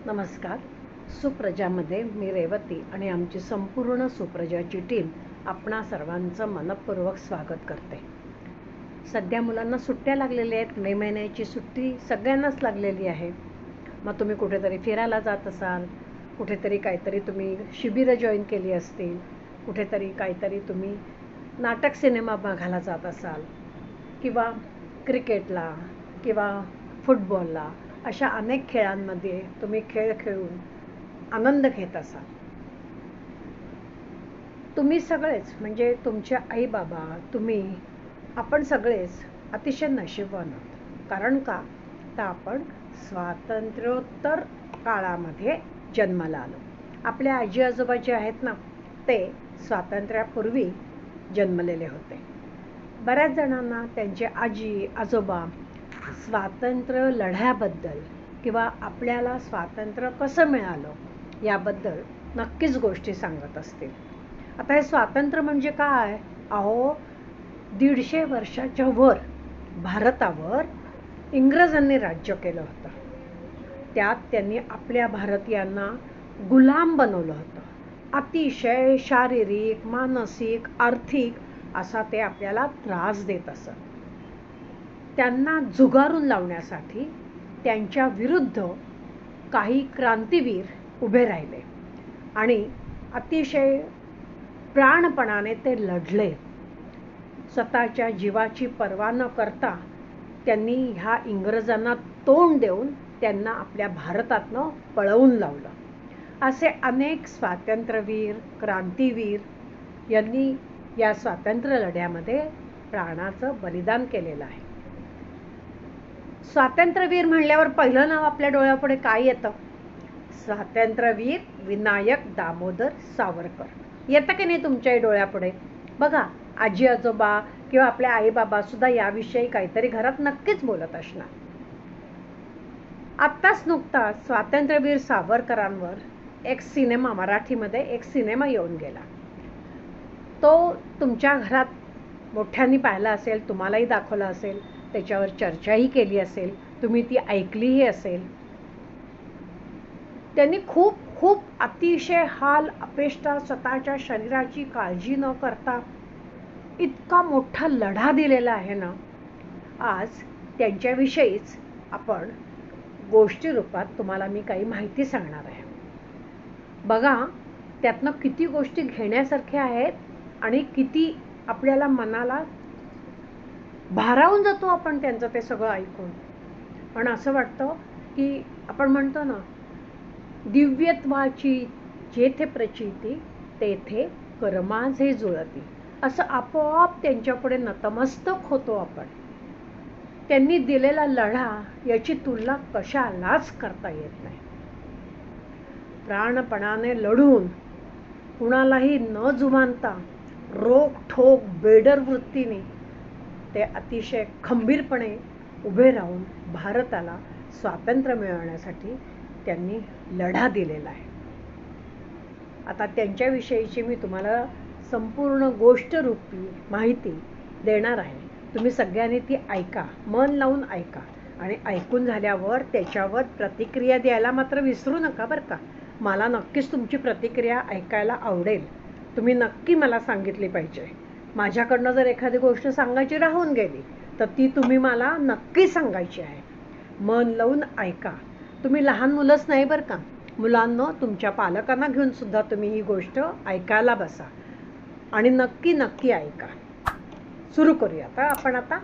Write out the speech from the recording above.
नमस्कार. सुप्रजामध्ये मी रेवती आणि आमची संपूर्ण सुप्रजाची टीम आपणा सर्वांचं मनपूर्वक स्वागत करते. सध्या मुलांना सुट्ट्या लागलेल्या आहेत. मे महिन्याची सुट्टी सगळ्यांनाच लागलेली आहे. मग तुम्ही कुठेतरी फिरायला जात असाल, कुठेतरी काहीतरी तुम्ही शिबिरं जॉईन केली असतील, कुठेतरी काहीतरी तुम्ही नाटक सिनेमा बघायला जात असाल किंवा क्रिकेटला किंवा फुटबॉलला अशा अनेक खेळांमध्ये तुम्ही खेळ खेळून आनंद घेत असाल. तुम्ही सगळेच म्हणजे तुमचे आई बाबा, तुम्ही, आपण सगळेच अतिशय नशीबवान आहोत. कारण का तर आपण स्वातंत्र्योत्तर काळामध्ये जन्माला आलो. आपल्या आजी आजोबा जे आहेत ना, ते स्वातंत्र्यापूर्वी जन्मलेले होते. बऱ्याच जणांना त्यांचे आजी आजोबा स्वातंत्र्य लढ्याबद्दल किंवा आपल्याला स्वातंत्र्य कसं मिळालं याबद्दल नक्कीच गोष्टी सांगत असतील. आता हे स्वातंत्र्य म्हणजे काय? अहो, 150 वर्षाच्या वर भारतावर इंग्रजांनी राज्य केलं होतं. त्यात त्यांनी आपल्या भारतीयांना गुलाम बनवलं होतं. अतिशय शारीरिक, मानसिक, आर्थिक असा ते आपल्याला त्रास देत असत. त्यांना झुगारून लावण्यासाठी त्यांच्या विरुद्ध काही क्रांतीवीर उभे राहिले आणि अतिशय प्राणपणाने ते लढले. स्वतःच्या जीवाची पर्वा न करता त्यांनी ह्या इंग्रजांना तोंड देऊन त्यांना आपल्या भारतातनं पळवून लावलं. असे अनेक स्वातंत्र्यवीर, क्रांतीवीर यांनी या स्वातंत्र्य लढ्यामध्ये प्राणाचं बलिदान केलेलं आहे. स्वातंत्र्यवीर म्हणल्यावर पहिलं नाव आपल्या डोळ्यापुढे काय येतं? स्वातंत्र्यवीर विनायक दामोदर सावरकर येतं की नाही तुमच्या डोळ्यापुढे? बघा, आजी आजोबा किंवा आपल्या आई बाबा सुद्धा याविषयी काहीतरी घरात नक्कीच बोलत असणार. आत्ताच नुकताच स्वातंत्र्यवीर सावरकरांवर एक सिनेमा, मराठीमध्ये एक सिनेमा येऊन गेला. तो तुमच्या घरात मोठ्यांनी पाहिला असेल, तुम्हालाही दाखवला असेल, त्याच्यावर चर्चाही केली असेल, तुम्ही ती ऐकलीही असेल. त्यांनी खूप खूप अतिशय हाल अपेष्टा, स्वतःच्या शरीराची काळजी न करता इतका मोठा लढा दिलेला आहे ना. आज त्यांच्याविषयीच आपण गोष्टी रूपात तुम्हाला मी काही माहिती सांगणार आहे. बघा, त्यातनं किती गोष्टी घेण्यासारख्या आहेत आणि किती आपल्याला मनाला भारावून जातो आपण त्यांचं ते सगळं ऐकून. पण असं वाटतं की आपण म्हणतो ना, दिव्यत्वाची जेथे प्रचिती तेथे कर्माझे जुळती, असं आपोआप त्यांच्यापुढे नतमस्तक होतो आपण. त्यांनी दिलेला लढा याची तुलना कशालाच करता येत नाही. प्राणपणाने लढून कुणालाही न जुमानता रोखठोक बेडर वृत्तीने ते अतिशय खंबीरपणे उभे राहून भारताला स्वातंत्र्य मिळवण्यासाठी त्यांनी लढा दिलेला आहे. आता त्यांच्याविषयीची मी तुम्हाला संपूर्ण गोष्टरूपी माहिती देणार आहे. तुम्ही सगळ्यांनी ती ऐका, मन लावून ऐका आणि ऐकून झाल्यावर त्याच्यावर प्रतिक्रिया द्यायला मात्र विसरू नका बरं का. मला नक्कीच तुमची प्रतिक्रिया ऐकायला आवडेल. तुम्ही नक्की मला सांगितली पाहिजे. माझ्याकडनं जर एखादी गोष्ट सांगायची राहून गेली तर ती तुम्ही मला नक्की सांगायची आहे. मन लावून ऐका. तुम्ही लहान मुलंच नाही बरं का, मुलांना तुमच्या पालकांना घेऊन सुद्धा तुम्ही ही गोष्ट ऐकायला बसा आणि नक्की नक्की ऐका. सुरू करूया आता आपण.